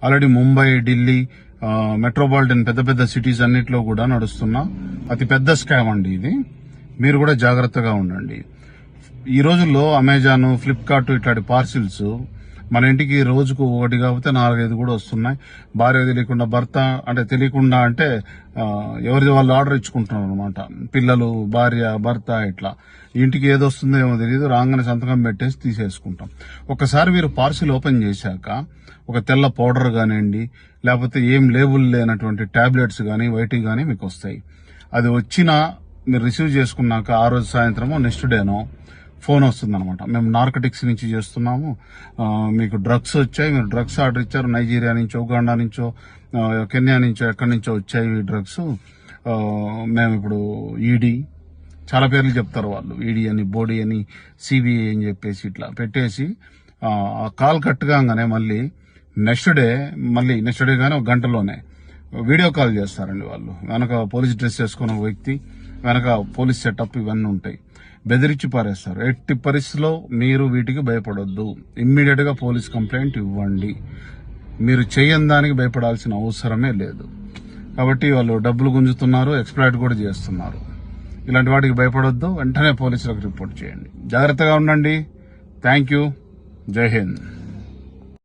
Already Mumbai, Delhi, metropolitan పెద్ద పెద్ద cities అన్నిట్లో కూడా నడుస్తున్న అతి పెద్ద స్కామ్ అండి ఇది. మీరు కూడా జాగ్రత్తగా ఉండండి. ఈ రోజుల్లో అమెజాన్, ఫ్లిప్కార్ట్ ఇట్లాంటి పార్సిల్స్ మన ఇంటికి రోజుకు ఒకటి కాకపోతే 4-5 కూడా వస్తున్నాయి. భార్య తెలియకుండా, భర్త అంటే తెలియకుండా, అంటే ఎవరిది వాళ్ళు ఆర్డర్ ఇచ్చుకుంటున్నారు అనమాట. పిల్లలు, భార్య, భర్త ఇట్లా ఇంటికి ఏది వస్తుందో ఏమో తెలియదు, రాగానే సంతకం పెట్టేసి తీసేసుకుంటాం. ఒకసారి మీరు పార్సిల్ ఓపెన్ చేశాక ఒక తెల్ల పౌడర్ కానివ్వండి, లేకపోతే ఏం లేబుల్ లేనటువంటి టాబ్లెట్స్ కానీ, వైట్ కానీ మీకు వస్తాయి. అది వచ్చినా మీరు రిసీవ్ చేసుకున్నాక ఆ రోజు సాయంత్రమో నెక్స్ట్ డేనో ఫోన్ వస్తుంది అనమాట. మేము నార్కటిక్స్ నుంచి చేస్తున్నాము, మీకు డ్రగ్స్ వచ్చాయి, మీరు డ్రగ్స్ ఆర్డర్ ఇచ్చారు, నైజీరియా నుంచో, ఉగాండా నుంచో, కెన్యా నుంచో, ఎక్కడి నుంచో వచ్చాయి ఈ డ్రగ్స్. మేము ఇప్పుడు ఈడీ చాలా పేర్లు చెప్తారు వాళ్ళు, ఈడీ అని, బోడీ అని, సిబిఐ అని చెప్పేసి ఇట్లా పెట్టేసి కాల్ కట్ కాగానే మళ్ళీ నెక్స్ట్ డే కానీ ఒక గంటలోనే వీడియో కాల్ చేస్తారండి వాళ్ళు. వెనక పోలీస్ డ్రెస్ చేసుకున్న వ్యక్తి, వెనక పోలీస్ సెటప్ ఇవన్నీ ఉంటాయి. బెదిరించి పారేస్తారు. ఎట్టి పరిస్థితిలో మీరు వీటికి భయపడొద్దు. ఇమ్మీడియట్ గా పోలీస్ కంప్లైంట్ ఇవ్వండి. మీరు చేయని దానికి భయపడాల్సిన అవసరమే లేదు. కాబట్టి వాళ్ళు డబ్బులు గుంజుతున్నారు, ఎక్స్ప్లాయిట్ కూడా చేస్తున్నారు. ఇలాంటి వాటికి భయపడొద్దు. వెంటనే పోలీసులకు రిపోర్ట్ చేయండి. జాగ్రత్తగా ఉండండి. Thank you. జై హింద్.